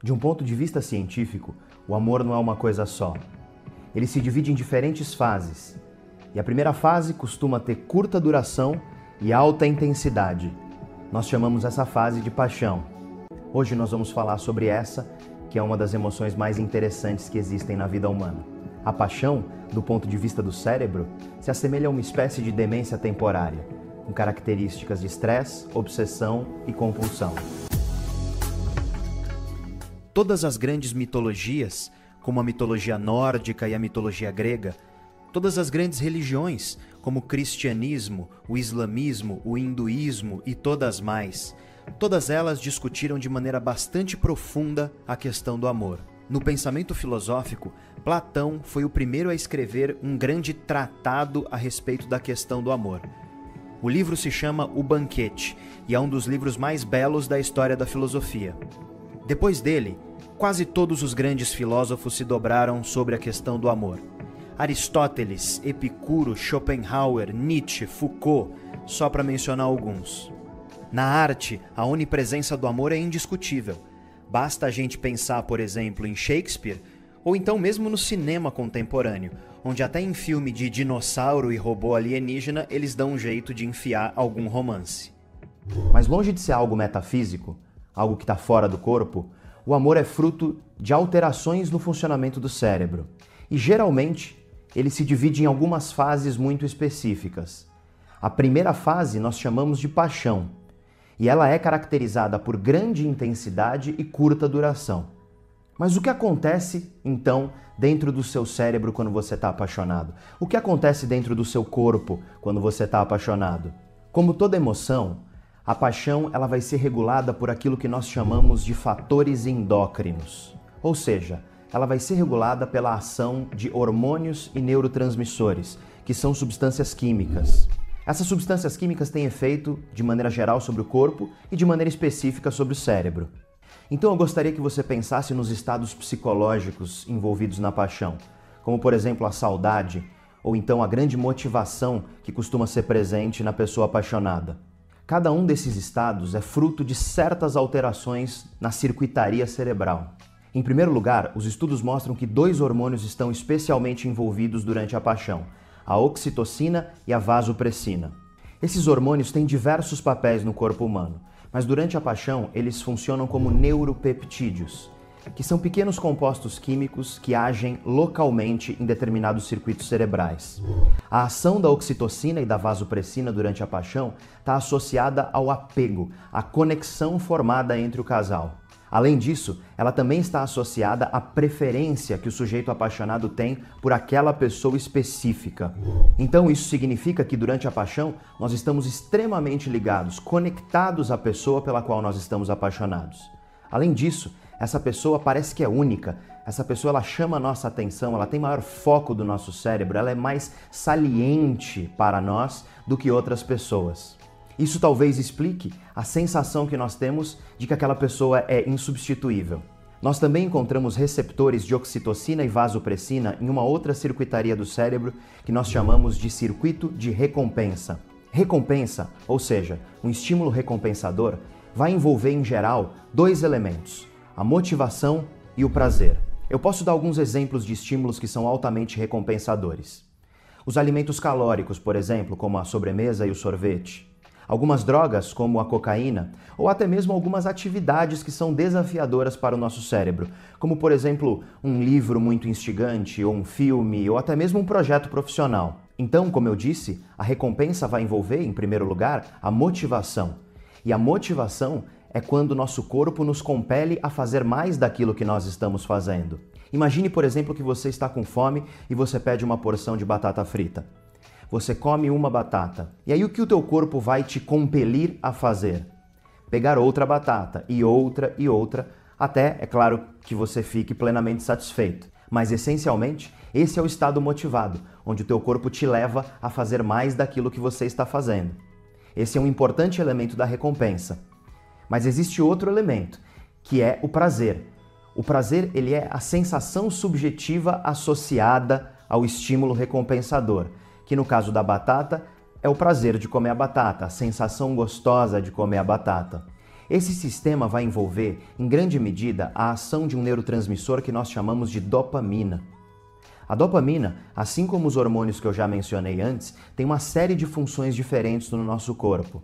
De um ponto de vista científico, o amor não é uma coisa só. Ele se divide em diferentes fases. E a primeira fase costuma ter curta duração e alta intensidade. Nós chamamos essa fase de paixão. Hoje nós vamos falar sobre essa, que é uma das emoções mais interessantes que existem na vida humana. A paixão, do ponto de vista do cérebro, se assemelha a uma espécie de demência temporária, com características de estresse, obsessão e compulsão. Todas as grandes mitologias, como a mitologia nórdica e a mitologia grega, todas as grandes religiões, como o cristianismo, o islamismo, o hinduísmo e todas mais, todas elas discutiram de maneira bastante profunda a questão do amor. No pensamento filosófico, Platão foi o primeiro a escrever um grande tratado a respeito da questão do amor. O livro se chama O Banquete e é um dos livros mais belos da história da filosofia. Depois dele, quase todos os grandes filósofos se dobraram sobre a questão do amor. Aristóteles, Epicuro, Schopenhauer, Nietzsche, Foucault, só para mencionar alguns. Na arte, a onipresença do amor é indiscutível. Basta a gente pensar, por exemplo, em Shakespeare, ou então mesmo no cinema contemporâneo, onde até em filme de dinossauro e robô alienígena eles dão um jeito de enfiar algum romance. Mas longe de ser algo metafísico, algo que está fora do corpo, o amor é fruto de alterações no funcionamento do cérebro. E geralmente, ele se divide em algumas fases muito específicas. A primeira fase nós chamamos de paixão, e ela é caracterizada por grande intensidade e curta duração. Mas o que acontece, então, dentro do seu cérebro quando você está apaixonado? O que acontece dentro do seu corpo quando você está apaixonado? Como toda emoção, a paixão ela vai ser regulada por aquilo que nós chamamos de fatores endócrinos. Ou seja, ela vai ser regulada pela ação de hormônios e neurotransmissores, que são substâncias químicas. Essas substâncias químicas têm efeito, de maneira geral, sobre o corpo e de maneira específica sobre o cérebro. Então eu gostaria que você pensasse nos estados psicológicos envolvidos na paixão, como por exemplo a saudade, ou então a grande motivação que costuma ser presente na pessoa apaixonada. Cada um desses estados é fruto de certas alterações na circuitaria cerebral. Em primeiro lugar, os estudos mostram que dois hormônios estão especialmente envolvidos durante a paixão, a oxitocina e a vasopressina. Esses hormônios têm diversos papéis no corpo humano, mas durante a paixão eles funcionam como neuropeptídeos, que são pequenos compostos químicos que agem localmente em determinados circuitos cerebrais. A ação da oxitocina e da vasopressina durante a paixão está associada ao apego, à conexão formada entre o casal. Além disso, ela também está associada à preferência que o sujeito apaixonado tem por aquela pessoa específica. Então isso significa que durante a paixão nós estamos extremamente ligados, conectados à pessoa pela qual nós estamos apaixonados. Além disso, essa pessoa parece que é única, essa pessoa ela chama a nossa atenção, ela tem maior foco do nosso cérebro, ela é mais saliente para nós do que outras pessoas. Isso talvez explique a sensação que nós temos de que aquela pessoa é insubstituível. Nós também encontramos receptores de oxitocina e vasopressina em uma outra circuitaria do cérebro que nós chamamos de circuito de recompensa. Recompensa, ou seja, um estímulo recompensador, vai envolver em geral dois elementos, a motivação e o prazer. Eu posso dar alguns exemplos de estímulos que são altamente recompensadores. Os alimentos calóricos, por exemplo, como a sobremesa e o sorvete. Algumas drogas, como a cocaína, ou até mesmo algumas atividades que são desafiadoras para o nosso cérebro, como por exemplo um livro muito instigante, ou um filme, ou até mesmo um projeto profissional. Então, como eu disse, a recompensa vai envolver, em primeiro lugar, a motivação. E a motivação é quando o nosso corpo nos compele a fazer mais daquilo que nós estamos fazendo. Imagine, por exemplo, que você está com fome e você pede uma porção de batata frita. Você come uma batata. E aí o que o teu corpo vai te compelir a fazer? Pegar outra batata e outra, até, é claro, que você fique plenamente satisfeito. Mas, essencialmente, esse é o estado motivado, onde o teu corpo te leva a fazer mais daquilo que você está fazendo. Esse é um importante elemento da recompensa. Mas existe outro elemento, que é o prazer. O prazer, ele é a sensação subjetiva associada ao estímulo recompensador, que no caso da batata é o prazer de comer a batata, a sensação gostosa de comer a batata. Esse sistema vai envolver, em grande medida, a ação de um neurotransmissor que nós chamamos de dopamina. A dopamina, assim como os hormônios que eu já mencionei antes, tem uma série de funções diferentes no nosso corpo.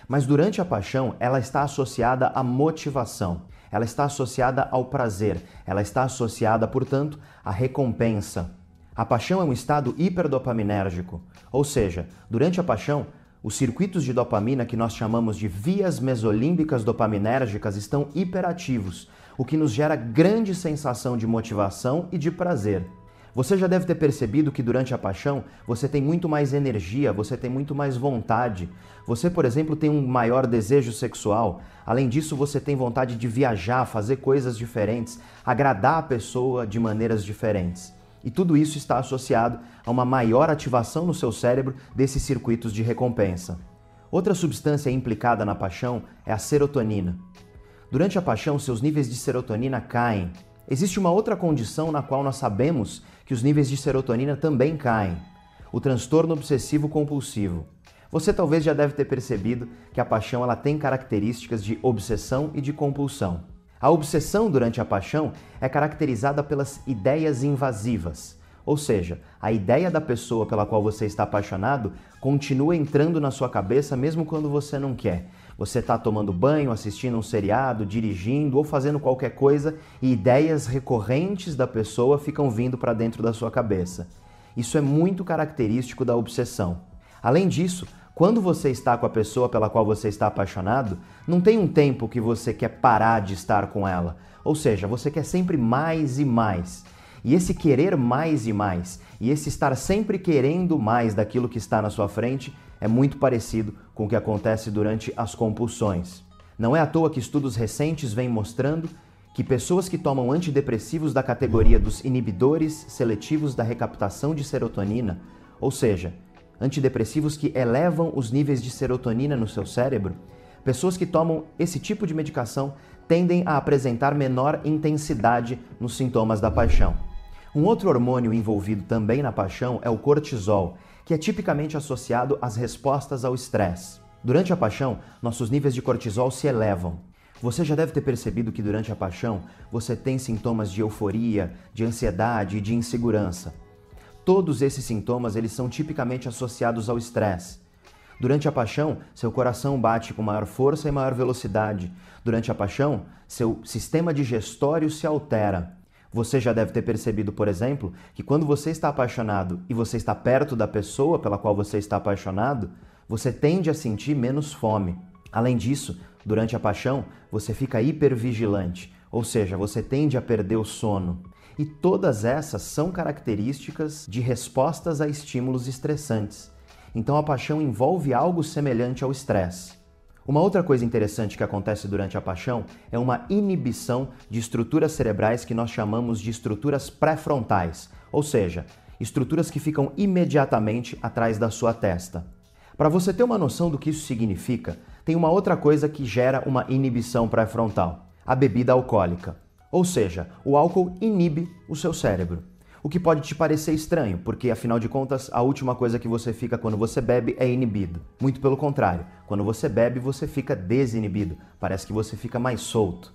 Mas durante a paixão, ela está associada à motivação, ela está associada ao prazer, ela está associada, portanto, à recompensa. A paixão é um estado hiperdopaminérgico, ou seja, durante a paixão, os circuitos de dopamina que nós chamamos de vias mesolímbicas dopaminérgicas estão hiperativos, o que nos gera grande sensação de motivação e de prazer. Você já deve ter percebido que durante a paixão você tem muito mais energia, você tem muito mais vontade. Você, por exemplo, tem um maior desejo sexual. Além disso, você tem vontade de viajar, fazer coisas diferentes, agradar a pessoa de maneiras diferentes. E tudo isso está associado a uma maior ativação no seu cérebro desses circuitos de recompensa. Outra substância implicada na paixão é a serotonina. Durante a paixão, seus níveis de serotonina caem. Existe uma outra condição na qual nós sabemos que os níveis de serotonina também caem: o transtorno obsessivo compulsivo. Você talvez já deve ter percebido que a paixão ela tem características de obsessão e de compulsão. A obsessão durante a paixão é caracterizada pelas ideias invasivas, ou seja, a ideia da pessoa pela qual você está apaixonado continua entrando na sua cabeça mesmo quando você não quer. Você está tomando banho, assistindo um seriado, dirigindo ou fazendo qualquer coisa e ideias recorrentes da pessoa ficam vindo para dentro da sua cabeça. Isso é muito característico da obsessão. Além disso, quando você está com a pessoa pela qual você está apaixonado, não tem um tempo que você quer parar de estar com ela. Ou seja, você quer sempre mais e mais. E esse querer mais e mais, e esse estar sempre querendo mais daquilo que está na sua frente, é muito parecido com o que acontece durante as compulsões. Não é à toa que estudos recentes vêm mostrando que pessoas que tomam antidepressivos da categoria dos inibidores seletivos da recaptação de serotonina, ou seja, antidepressivos que elevam os níveis de serotonina no seu cérebro, pessoas que tomam esse tipo de medicação tendem a apresentar menor intensidade nos sintomas da paixão. Um outro hormônio envolvido também na paixão é o cortisol, que é tipicamente associado às respostas ao estresse. Durante a paixão, nossos níveis de cortisol se elevam. Você já deve ter percebido que durante a paixão você tem sintomas de euforia, de ansiedade e de insegurança. Todos esses sintomas eles são tipicamente associados ao estresse. Durante a paixão, seu coração bate com maior força e maior velocidade. Durante a paixão, seu sistema digestório se altera. Você já deve ter percebido, por exemplo, que quando você está apaixonado e você está perto da pessoa pela qual você está apaixonado, você tende a sentir menos fome. Além disso, durante a paixão, você fica hipervigilante, ou seja, você tende a perder o sono. E todas essas são características de respostas a estímulos estressantes. Então a paixão envolve algo semelhante ao estresse. Uma outra coisa interessante que acontece durante a paixão é uma inibição de estruturas cerebrais que nós chamamos de estruturas pré-frontais, ou seja, estruturas que ficam imediatamente atrás da sua testa. Para você ter uma noção do que isso significa, tem uma outra coisa que gera uma inibição pré-frontal: a bebida alcoólica. Ou seja, o álcool inibe o seu cérebro. O que pode te parecer estranho, porque afinal de contas, a última coisa que você fica quando você bebe é inibido. Muito pelo contrário, quando você bebe, você fica desinibido. Parece que você fica mais solto.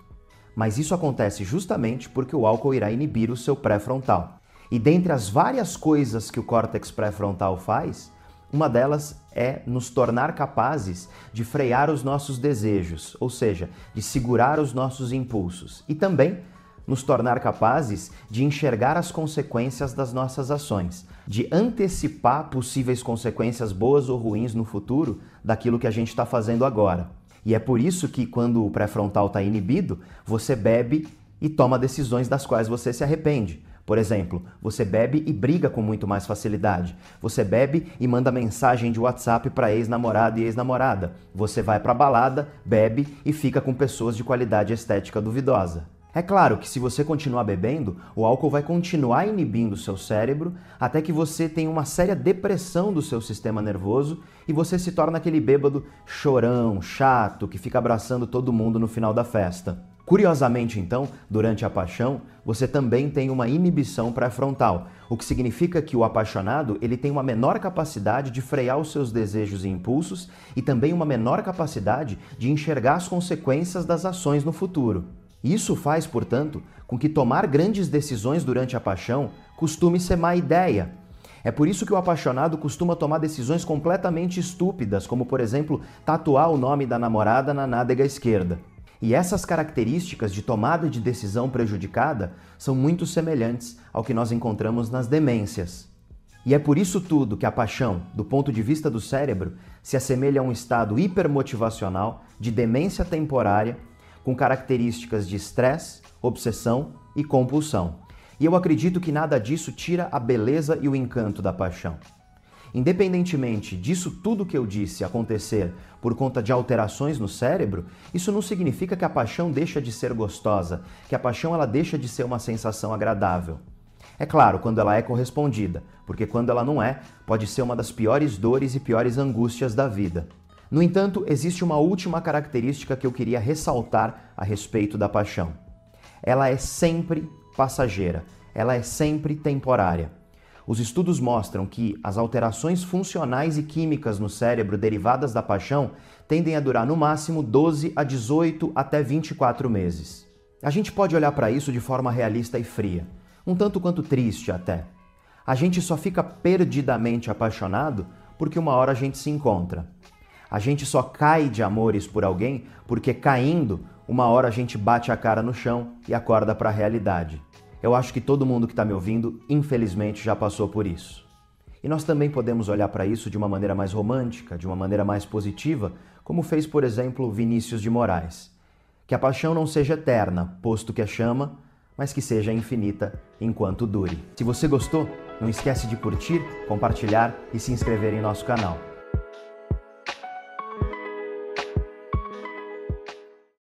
Mas isso acontece justamente porque o álcool irá inibir o seu pré-frontal. E dentre as várias coisas que o córtex pré-frontal faz, uma delas é nos tornar capazes de frear os nossos desejos, ou seja, de segurar os nossos impulsos, e também nos tornar capazes de enxergar as consequências das nossas ações, de antecipar possíveis consequências boas ou ruins no futuro daquilo que a gente está fazendo agora. E é por isso que quando o pré-frontal está inibido, você bebe e toma decisões das quais você se arrepende. Por exemplo, você bebe e briga com muito mais facilidade. Você bebe e manda mensagem de WhatsApp para ex-namorado e ex-namorada. Você vai para a balada, bebe e fica com pessoas de qualidade estética duvidosa. É claro que se você continuar bebendo, o álcool vai continuar inibindo o seu cérebro até que você tenha uma séria depressão do seu sistema nervoso e você se torna aquele bêbado chorão, chato, que fica abraçando todo mundo no final da festa. Curiosamente, então, durante a paixão, você também tem uma inibição pré-frontal, o que significa que o apaixonado ele tem uma menor capacidade de frear os seus desejos e impulsos e também uma menor capacidade de enxergar as consequências das ações no futuro. Isso faz, portanto, com que tomar grandes decisões durante a paixão costume ser má ideia. É por isso que o apaixonado costuma tomar decisões completamente estúpidas, como, por exemplo, tatuar o nome da namorada na nádega esquerda. E essas características de tomada de decisão prejudicada são muito semelhantes ao que nós encontramos nas demências. E é por isso tudo que a paixão, do ponto de vista do cérebro, se assemelha a um estado hipermotivacional de demência temporária, com características de estresse, obsessão e compulsão. E eu acredito que nada disso tira a beleza e o encanto da paixão. Independentemente disso tudo que eu disse acontecer por conta de alterações no cérebro, isso não significa que a paixão deixa de ser gostosa, que a paixão ela deixa de ser uma sensação agradável. É claro, quando ela é correspondida, porque quando ela não é, pode ser uma das piores dores e piores angústias da vida. No entanto, existe uma última característica que eu queria ressaltar a respeito da paixão. Ela é sempre passageira, ela é sempre temporária. Os estudos mostram que as alterações funcionais e químicas no cérebro derivadas da paixão tendem a durar no máximo 12 a 18 até 24 meses. A gente pode olhar para isso de forma realista e fria, um tanto quanto triste até. A gente só fica perdidamente apaixonado porque uma hora a gente se encontra. A gente só cai de amores por alguém porque caindo, uma hora a gente bate a cara no chão e acorda para a realidade. Eu acho que todo mundo que está me ouvindo, infelizmente, já passou por isso. E nós também podemos olhar para isso de uma maneira mais romântica, de uma maneira mais positiva, como fez, por exemplo, Vinícius de Moraes. Que a paixão não seja eterna, posto que a chama, mas que seja infinita enquanto dure. Se você gostou, não esquece de curtir, compartilhar e se inscrever em nosso canal.